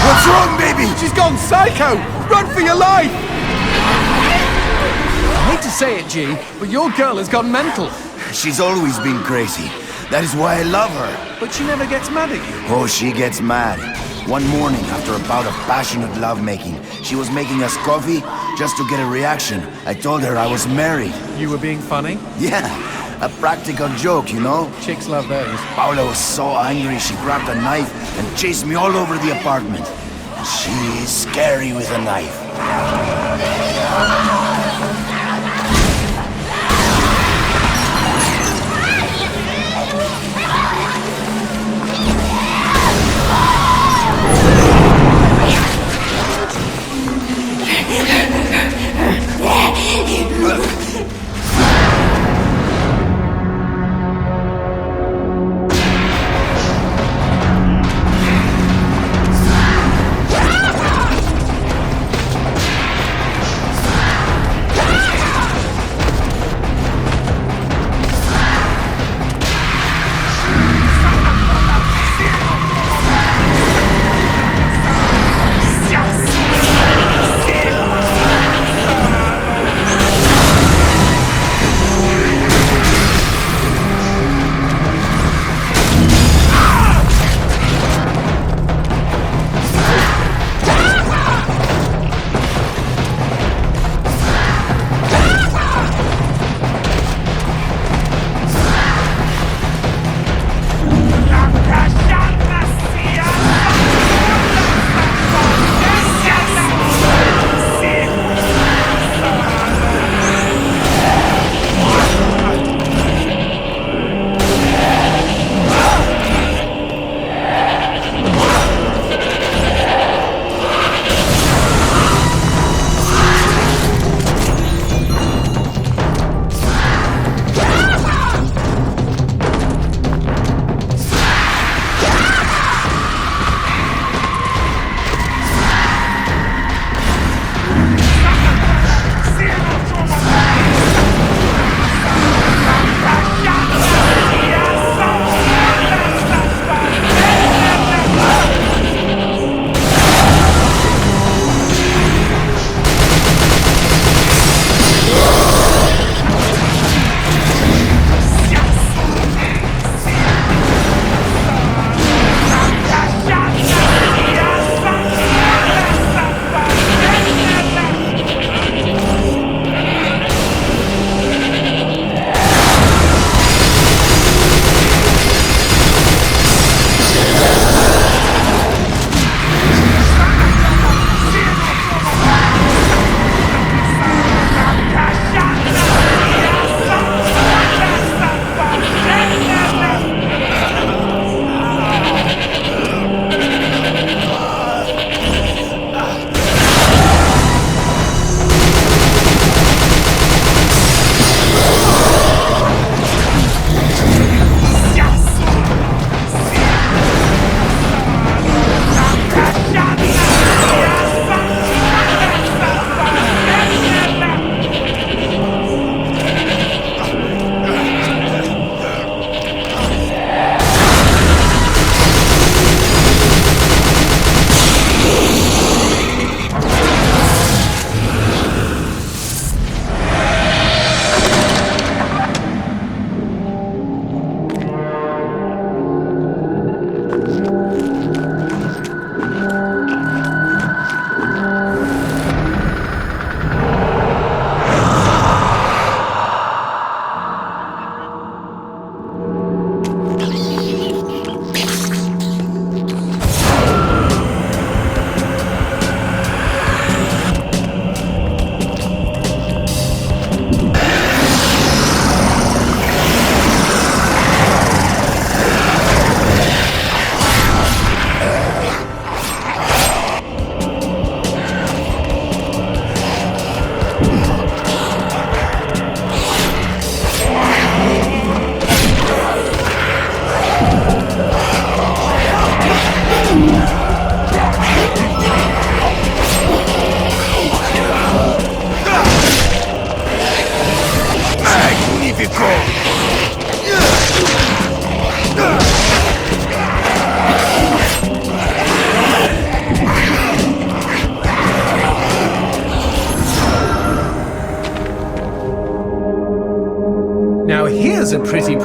What's wrong, baby? She's gone psycho! Run for your life! I hate to say it, G, but your girl has gone mental. She's always been crazy. That is why I love her. But she never gets mad at you. Oh, she gets mad. One morning, after a bout of passionate lovemaking, she was making us coffee just to get a reaction. I told her I was married. You were being funny? Yeah, a practical joke, you know? Chicks love those. Paula was so angry she grabbed a knife and chased me all over the apartment. She is scary with a knife.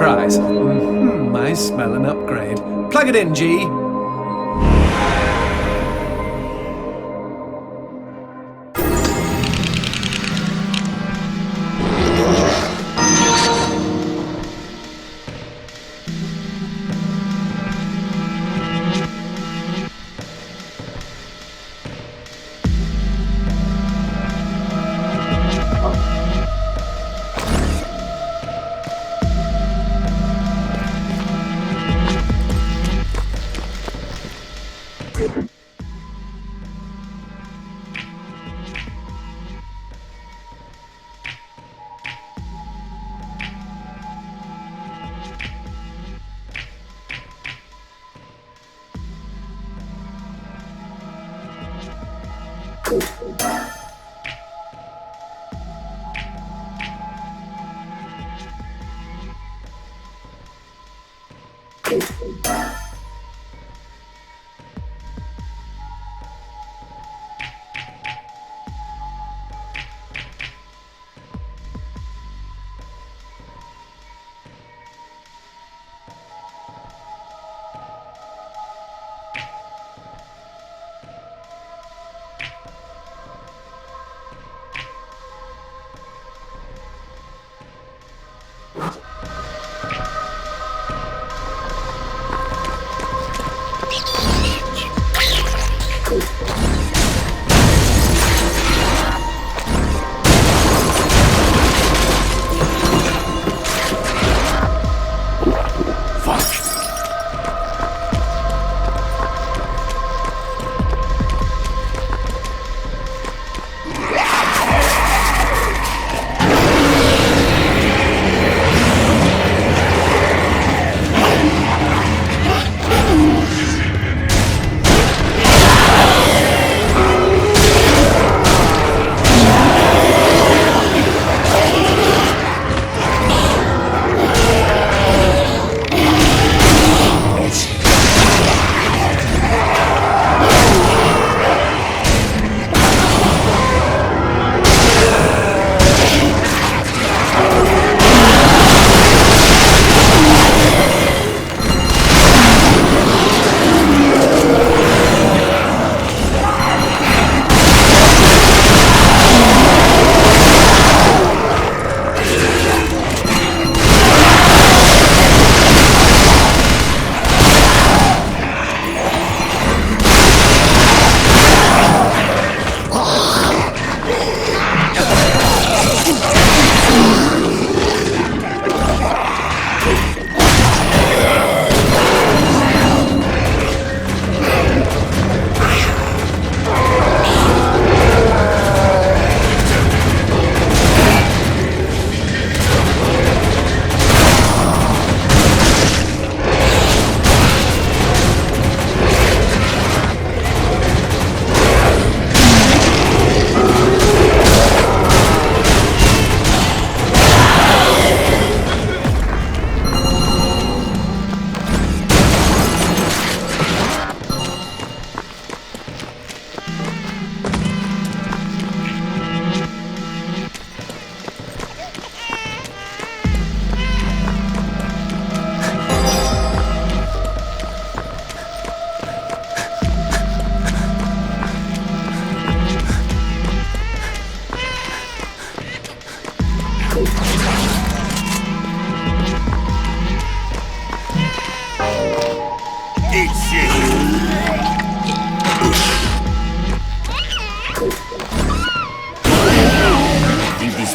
surprise. I smell an upgrade. Plug it in, G.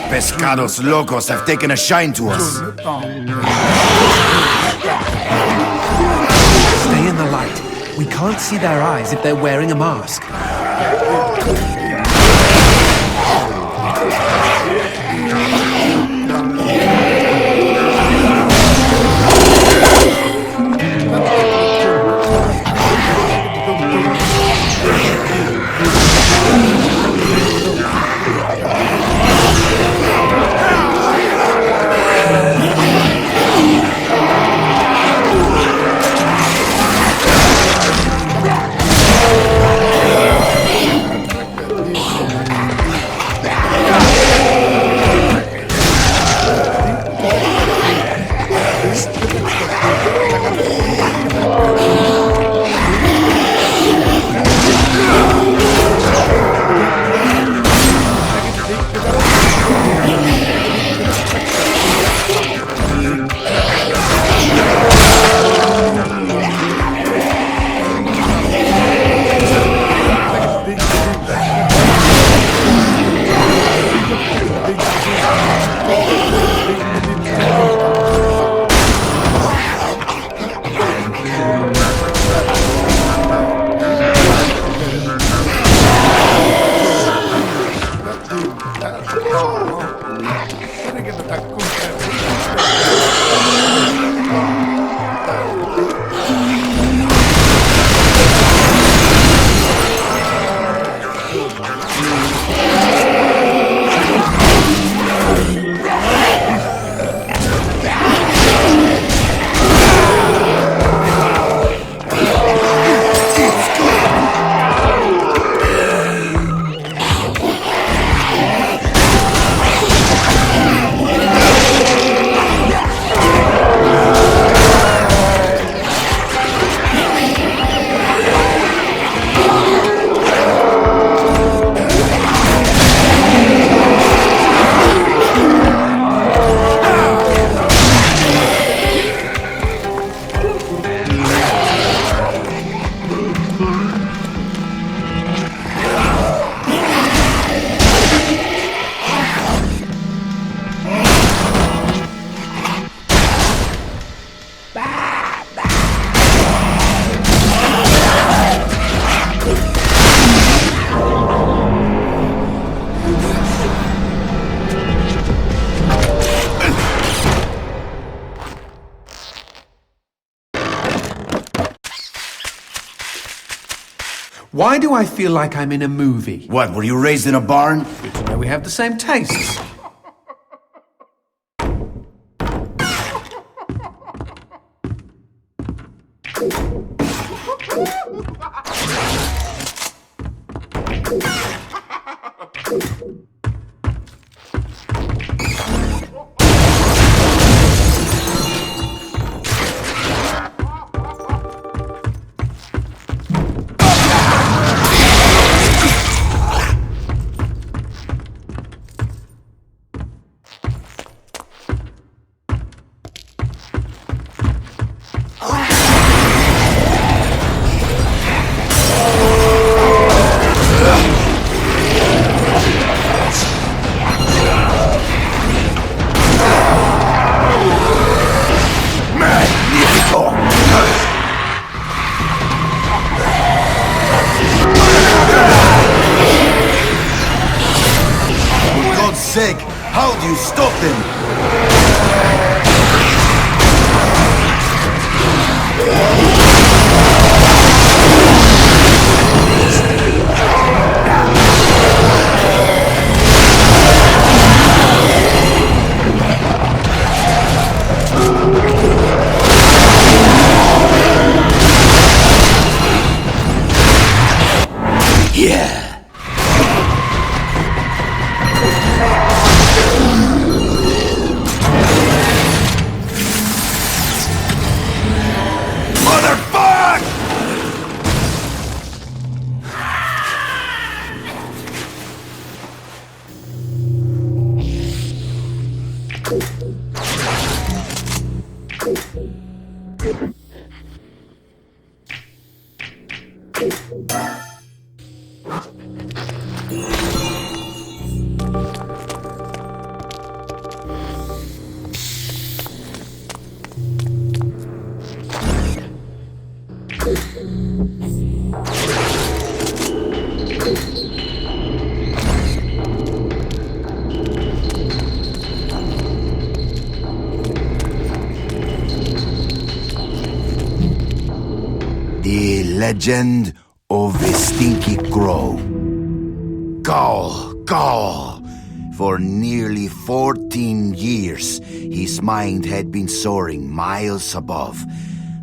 Pescados locos have taken a shine to us. Stay in the light. We can't see their eyes if they're wearing a mask. Why do I feel like I'm in a movie? What, were you raised in a barn? Good to know we have the same tastes. Sake, how do you stop them? Yeah. The legend of the Stinky Crow. Caw, caw. For nearly 14 years, his mind had been soaring miles above.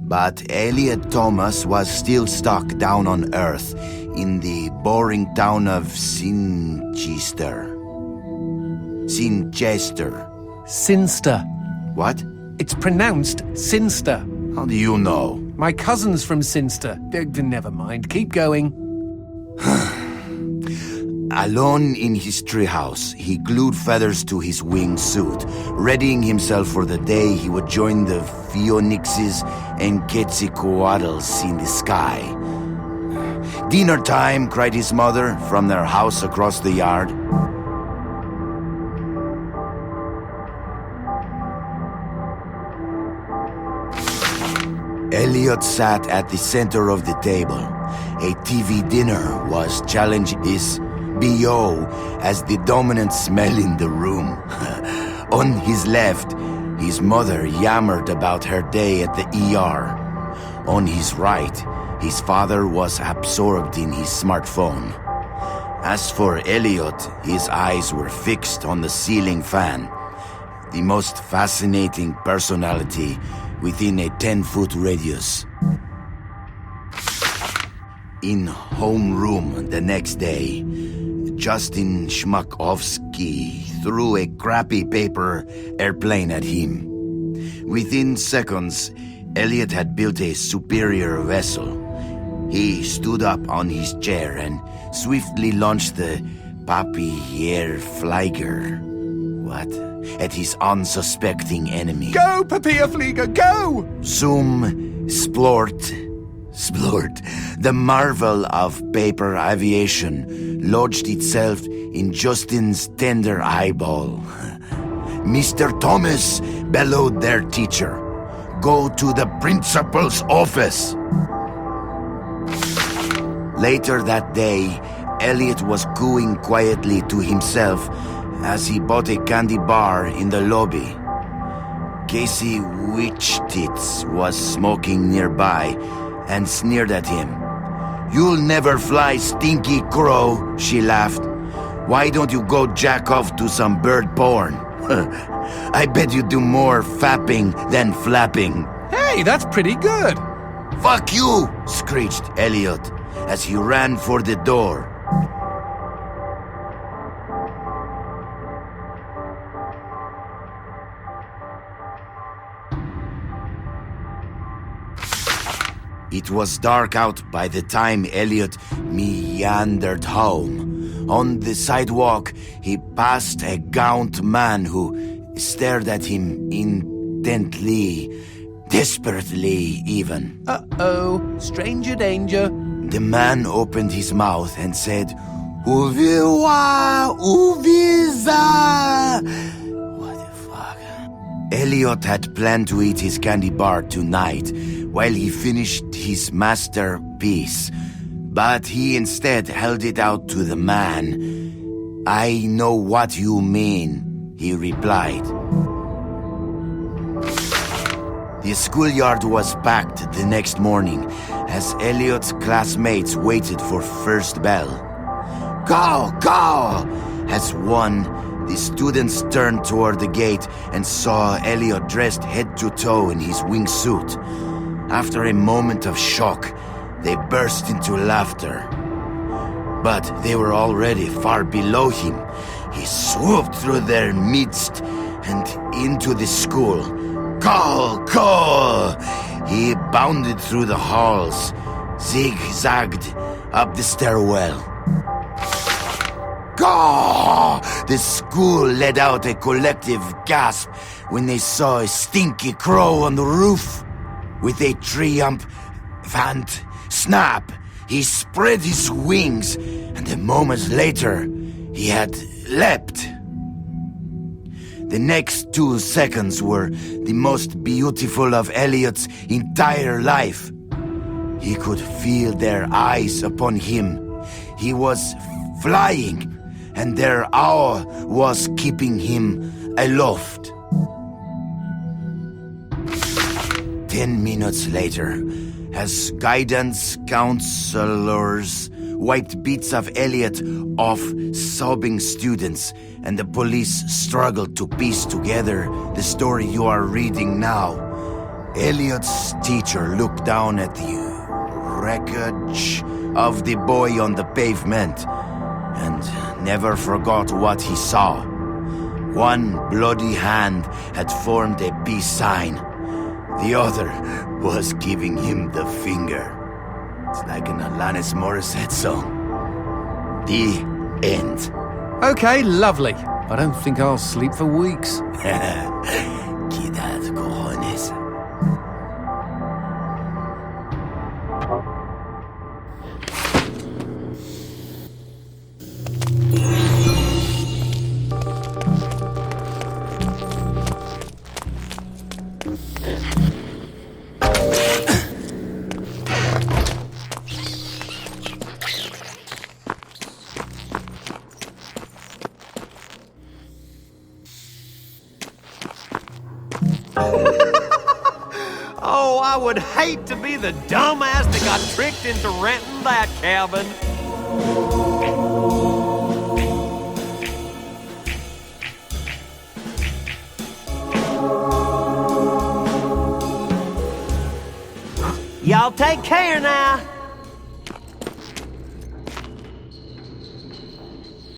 But Elliot Thomas was still stuck down on Earth in the boring town of Sinchester. Sinster. What? It's pronounced Sinster. How do you know? My cousin's from Sinster. Never mind. Keep going. Alone in his treehouse, he glued feathers to his winged suit, readying himself for the day he would join the Phoenixes and Quetzalcoatlus in the sky. "Dinner time," cried his mother from their house across the yard. Elliot sat at the center of the table. A TV dinner was challenging his BO as the dominant smell in the room. On his left, his mother yammered about her day at the ER. On his right, his father was absorbed in his smartphone. As for Elliot, his eyes were fixed on the ceiling fan, the most fascinating personality within a 10-foot radius. In homeroom the next day, Justin Schmakovsky threw a crappy paper airplane at him. Within seconds, Elliot had built a superior vessel. He stood up on his chair and swiftly launched the Papierflieger. What? At his unsuspecting enemy. Go, Papierflieger, go! Zoom, splort, Splurt, the marvel of paper aviation, lodged itself in Justin's tender eyeball. Mr. Thomas bellowed their teacher, "Go to the principal's office." Later that day, Elliot was cooing quietly to himself as he bought a candy bar in the lobby. Casey Witchtits was smoking nearby and sneered at him. "You'll never fly, Stinky Crow," she laughed. "Why don't you go jack off to some bird porn? I bet you do more fapping than flapping." Hey, that's pretty good. "Fuck you!" screeched Elliot as he ran for the door. It was dark out by the time Elliot meandered home. On the sidewalk, he passed a gaunt man who stared at him intently, desperately even. Uh-oh, stranger danger. The man opened his mouth and said, "Uviwa, Uviza." What the fuck? Elliot had planned to eat his candy bar tonight while he finished his masterpiece, but he instead held it out to the man. "I know what you mean," he replied. The schoolyard was packed the next morning as Elliot's classmates waited for first bell. "Go, go!" As one, the students turned toward the gate and saw Elliot dressed head to toe in his wingsuit. After a moment of shock, they burst into laughter. But they were already far below him. He swooped through their midst and into the school. "Go, go!" He bounded through the halls, zigzagged up the stairwell. "Go!" The school let out a collective gasp when they saw a Stinky Crow on the roof. With a triumphant snap, he spread his wings, and a moment later, he had leapt. The next 2 seconds were the most beautiful of Elliot's entire life. He could feel their eyes upon him. He was flying, and their awe was keeping him aloft. 10 minutes later, as guidance counselors wiped bits of Elliot off sobbing students, and the police struggled to piece together the story you are reading now, Elliot's teacher looked down at the wreckage of the boy on the pavement and never forgot what he saw. One bloody hand had formed a peace sign. The other was giving him the finger. It's like an Alanis Morissette song. The end. Okay, lovely. I don't think I'll sleep for weeks. Quidad, cojones. Oh, I would hate to be the dumbass that got tricked into renting that cabin. Y'all take care now.